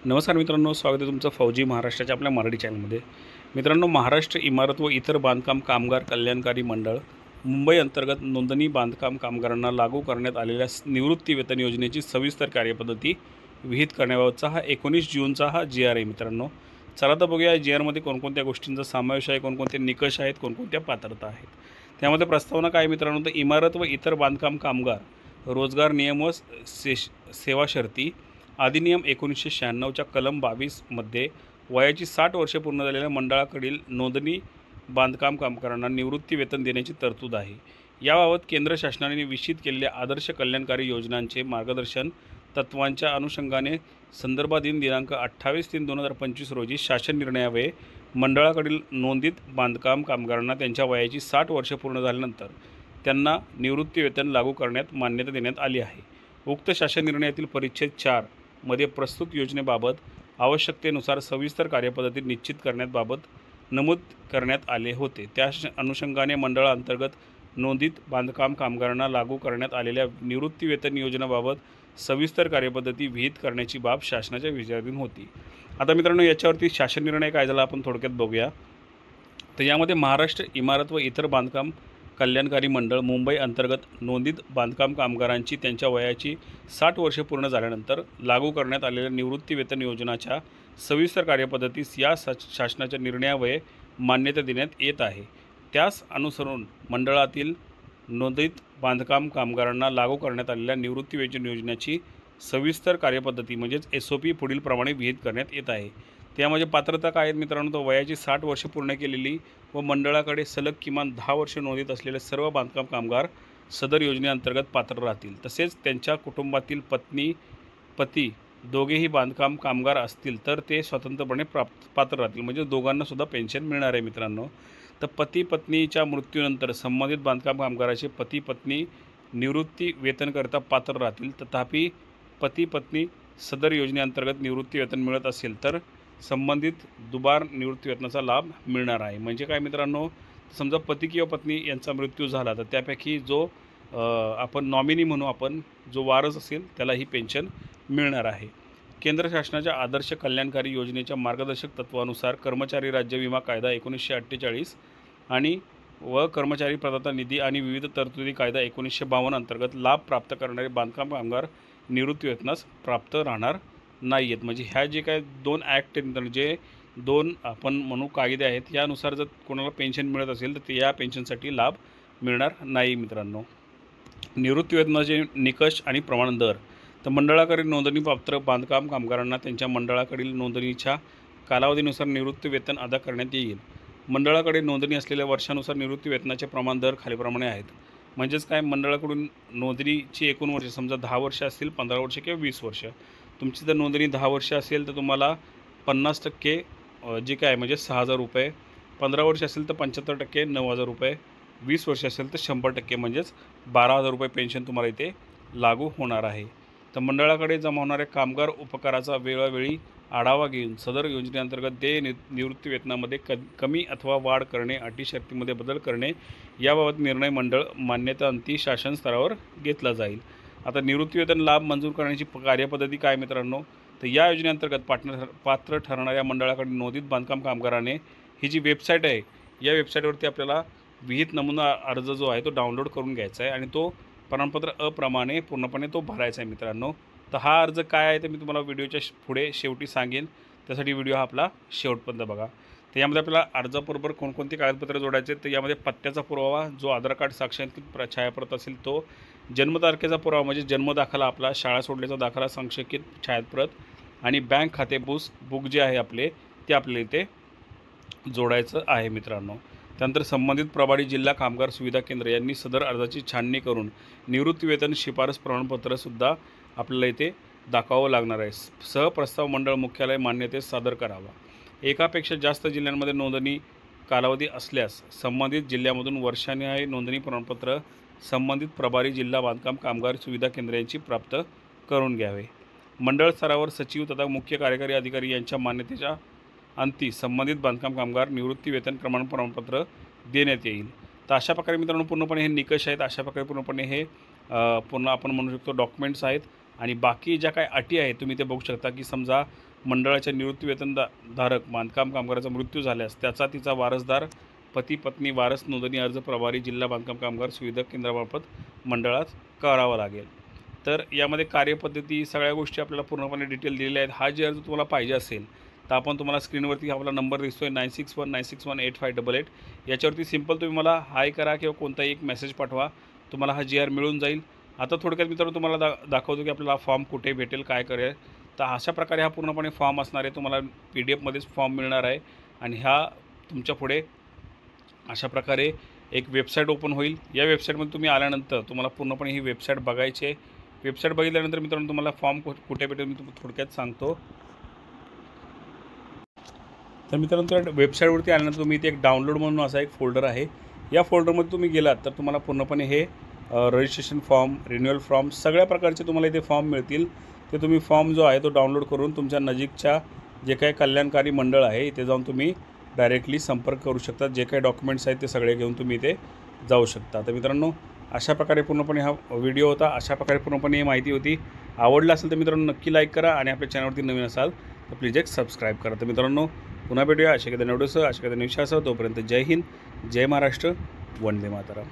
नमस्कार मित्रांनो, स्वागत आहे तुमचं फौजी महाराष्ट्राच्या आपल्या मराठी चॅनलमध्ये। मित्रांनो, महाराष्ट्र इमारत व इतर बांधकाम कामगार कल्याणकारी मंडळ मुंबई अंतर्गत नोंदणी बांधकाम कामगारांना लागू करण्यात आलेल्या निवृत्ती वेतन योजनेची सविस्तर कार्यपद्धती विहित करण्याबाबतचा हा 19 जूनचा हा जी.आर. आहे मित्रांनो। चला तर बघूया जी.आरमध्ये कोणकोणत्या गोष्टींचा समावेश आहे, कोणकोणते निकष आहेत, कोणकोणत्या पात्रता आहेत। त्यामध्ये प्रस्तावना काय मित्रांनो, तर इमारत व इतर बांधकाम कामगार रोजगार नियम व सेवा शर्ती अधिनियम 1996च्या कलम 22 मध्ये वयाची 60 वर्षे पूर्ण झालेल्या मंडळाकडील नोंदणी बांधकाम कामगारांना निवृत्ती वेतन देण्याची तरतूद आहे। याबाबत केंद्र शासनाने निश्चित केलेल्या आदर्श कल्याणकारी योजनांचे मार्गदर्शन तत्वांच्या अनुषंगाने संदर्भाधीन दिनांक 28/3/2025 रोजी शासन निर्णयान्वये मंडळाकडील नोंदित बांधकाम कामगारांना त्यांच्या वयाची 60 वर्षे पूर्ण झाल्यानंतर त्यांना निवृत्ती वेतन लागू करण्यात मान्यता देण्यात आली आहे। उक्त शासन निर्णयातील परिच्छेद 4 मध्ये प्रस्तुत योजनेबाबत आवश्यकतेनुसार सविस्तर कार्यपद्धती निश्चित करण्याबाबत नमूद करण्यात आले होते। त्या अनुषंगाने मंडळांतर्गत नोंदित बांधकाम कामगारांना लागू करण्यात आलेल्या निवृत्ती वेतन योजनेबाबत सविस्तर कार्यपद्धती विहित करण्याची बाब शासनाच्या विचाराधीन होती। आता मित्रांनो, याच्यावरती शासन निर्णय काय झाला आपण थोडक्यात बघूया। तर यामध्ये महाराष्ट्र इमारत व इतर बांधकाम कल्याणकारी मंडळ मुंबई अंतर्गत नोंदित बांधकाम कामगारांची त्यांच्या वयाची 60 वर्षे पूर्ण झाल्यानंतर लागू करण्यात आलेल्या निवृत्ती वेतन योजनाच्या सविस्तर कार्यपद्धतीस या शासनाच्या निर्णयान्वये मान्यता देण्यात येत आहे। त्यास अनुसरून मंडळातील नोंदित बांधकाम कामगारांना लागू करण्यात आलेल्या निवृत्ती वेतन योजनेची सविस्तर कार्यपद्धती म्हणजेच SOP पुढीलप्रमाणे विहित करण्यात येत आहे। त्यामध्ये पात्रता काय आहेत मित्रांनो, तर वयाची 60 वर्षे पूर्ण केलेली व मंडळाकडे सलग किमान 10 वर्षे नोंदीत असलेले सर्व बांधकाम कामगार सदर योजनेअंतर्गत पात्र राहतील। तसेच त्यांच्या कुटुंबातील पती दोघेही बांधकाम कामगार असतील तर ते स्वतंत्रपणे पात्र राहतील, म्हणजे दोघांना सुद्धा पेन्शन मिळणार आहे मित्रांनो। तर पती पत्नीच्या मृत्यूनंतर संबंधित बांधकाम कामगाराचे पती पत्नी निवृत्ती वेतनकरिता पात्र राहतील। तथापि पती पत्नी सदर योजनेअंतर्गत निवृत्ती वेतन मिळत असेल तर संबंधित दुबार निवृत्ती वेतनाचा लाभ मिळणार आहे। म्हणजे काय मित्रांनो, समजा पती किंवा पत्नी यांचा मृत्यू झाला तर त्यापैकी जो आपण नॉमिनी म्हणू, आपण जो वारस असेल त्याला ही पेन्शन मिळणार आहे। केंद्र शासनाच्या आदर्श कल्याणकारी योजनेच्या मार्गदर्शक तत्वानुसार कर्मचारी राज्य विमा कायदा 1948 आणि व कर्मचारी प्रदाता निधी आणि विविध तरतुदी कायदा 1952 अंतर्गत लाभ प्राप्त करणारे बांधकाम कामगार निवृत्ती वेतनास प्राप्त राहणार नाही आहेत। म्हणजे ह्या जे काय 2 ॲक्ट आहेत, जे 2 आपण म्हणू कायदे आहेत, यानुसार जर कोणाला पेन्शन मिळत असेल तर ते या पेन्शनसाठी लाभ मिळणार नाही मित्रांनो। निवृत्ती वेतनाचे निकष आणि प्रमाण दर, तर मंडळाकडील नोंदणीपात्र बांधकाम कामगारांना त्यांच्या मंडळाकडील नोंदणीच्या कालावधीनुसार निवृत्ती वेतन अदा करण्यात येईल। मंडळाकडे नोंदणी असलेल्या वर्षानुसार निवृत्ती वेतनाचे प्रमाण दर खालीलप्रमाणे आहेत। म्हणजेच काय, मंडळाकडून नोंदणीची एकूण वर्ष समजा 10 वर्ष असतील, 15 वर्ष किंवा 20 वर्ष, तुमची जर नोंदणी 10 वर्ष असेल तर तुम्हाला 50% जे काय म्हणजे 6,000 रुपये, 15 वर्ष असेल तर 75% 9,000 रुपये, 20 वर्ष असेल तर 100% म्हणजेच 12,000 रुपये पेन्शन तुम्हाला इथे लागू होणार आहे। तर मंडळाकडे जमा होणाऱ्या कामगार उपकाराचा वेळोवेळी आढावा घेऊन सदर योजनेअंतर्गत देय निवृत्ती वेतनामध्ये कमी अथवा वाढ करणे, अटी शर्तीमध्ये बदल करणे याबाबत निर्णय मंडळ मान्यताअंती शासन स्तरावर घेतला जाईल। आता निवृत्ती वेतन लाभ मंजूर करण्याची कार्यपद्धती काय मित्रांनो, तर या योजनेअंतर्गत पात्र ठरणाऱ्या मंडळाकडे नोंदित बांधकाम कामगाराने ही जी वेबसाईट आहे, या वेबसाईटवरती आपल्याला विहित नमुना अर्ज जो आहे तो डाउनलोड करून घ्यायचा आहे आणि तो प्रमाणपत्र अप्रमाणे पूर्णपणे तो भरायचा आहे मित्रांनो। तर हा अर्ज काय आहे ते मी तुम्हाला व्हिडिओच्या पुढे शेवटी सांगेन, त्यासाठी व्हिडिओ हा आपला शेवटपर्यंत बघा। तर यामध्ये आपल्याला अर्जाबरोबर कोणकोणती कागदपत्रे जोडायचे, तर यामध्ये पत्त्याचा पुरावा, जो आधार कार्ड साक्षांकित छायाप्रत असेल तो, जन्मतारखेचा पुरावा म्हणजे जन्मदाखला आपला, शाळा सोडल्याचा दाखला साक्षांकित छायाप्रत आणि बँक खाते बुक जे आहे आपले ते आपल्याला इथे जोडायचं आहे मित्रांनो। त्यानंतर संबंधित प्रभारी जिल्हा कामगार सुविधा केंद्र यांनी सदर अर्जाची छाननी करून निवृत्ती वेतन शिफारस प्रमाणपत्रसुद्धा आपल्याला इथे दाखवावं लागणार आहे। सहप्रस्ताव मंडळ मुख्यालय मान्यतेस सादर करावा। एकापेक्षा जास्त जिल्ह्यांमध्ये नोंदणी कालावधी असल्यास संबंधित जिल्ह्यामधून वर्षानिहाय नोंदणी प्रमाणपत्र संबंधित प्रभारी जिल्हा बांधकाम कामगार सुविधा केंद्र यांची प्राप्त करून घ्यावे। मंडळ स्तरावर सचिव तथा मुख्य कार्यकारी अधिकारी यांच्या मान्यतेच्या अंती संबंधित बांधकाम कामगार निवृत्ती वेतन प्रमाणपत्र देण्यात येईल। तर अशा प्रकारे मित्रांनो पूर्णपणे हे निकष आहेत, अशा प्रकारे पूर्णपणे हे पूर्ण आपण म्हणू शकतो डॉक्युमेंट्स आहेत आणि बाकी ज्या काही अटी आहेत तुम्ही ते बघू शकता की समजा मंडळाच्या निवृत्तीवेतन धारक बांधकाम कामगाराचा मृत्यू झाल्यास त्याचा तिचा वारसदार पती पत्नी वारस नोंदणी अर्ज प्रभारी जिल्हा बांधकाम कामगार सुविधा केंद्रामार्फत मंडळात करावा लागेल। तर यामध्ये कार्यपद्धती सगळ्या गोष्टी आपल्याला पूर्णपणे डिटेल दिलेल्या आहेत। हा जे अर्ज तुम्हाला पाहिजे असेल तर आपण तुम्हाला स्क्रीनवरती आपला नंबर दिसतोय 9619618688 याच्यावरती सिंपल तुम्ही मला हाय करा किंवा कोणताही एक मेसेज पाठवा, तुम्हाला हा GR मिळून जाईल। आता थोडक्यात मित्रांनो तुम्हाला दाखवतो की आपल्याला फॉर्म कुठे भेटेल काय करेल। तर अशा प्रकारे हा पूर्णपणे फॉर्म असणार आहे, तुम्हाला PDF मध्येच फॉर्म मिळणार आहे आणि ह्या तुमच्या पुढे अशा प्रकारे एक वेबसाईट ओपन होईल। या वेबसाईटमध्ये तुम्ही आल्यानंतर तुम्हाला पूर्णपणे ही वेबसाईट बघायची आहे। वेबसाईट बघितल्यानंतर मित्रांनो तुम्हाला फॉर्म कुठे भेटेल मी तुम्हाला थोडक्यात सांगतो। तर मित्रांनो त्या वेबसाईटवरती आल्यानंतर तुम्ही इथे एक डाउनलोड म्हणून असा एक फोल्डर आहे, या फोल्डरमध्ये तुम्ही गेलात तर तुम्हाला पूर्णपणे हे रजिस्ट्रेशन फॉर्म, रिन्युअल फॉर्म सगळ्या प्रकारचे तुम्हाला इथे फॉर्म मिळतील। ते तुम्ही फॉर्म जो आहे तो डाउनलोड करून तुमच्या नजीकच्या जे काही कल्याणकारी मंडळ आहे इथे जाऊन तुम्ही डायरेक्टली संपर्क करू शकता। जे काही डॉक्युमेंट्स आहेत ते सगळे घेऊन तुम्ही इथे जाऊ शकता। तर मित्रांनो अशा प्रकारे पूर्णपणे हा व्हिडिओ होता, अशा प्रकारे पूर्णपणे ही माहिती होती। आवडला असेल तर मित्रांनो नक्की लाईक करा आणि आपल्या चॅनलवरती नवीन असाल तर प्लीज एक सबस्क्राईब करा। तर मित्रांनो पुन्हा भेटूया अशा एखाद्या व्हिडिओसह, अशा एखाद्या विषयासह। तोपर्यंत जय हिंद, जय महाराष्ट्र, वंदे मातरम।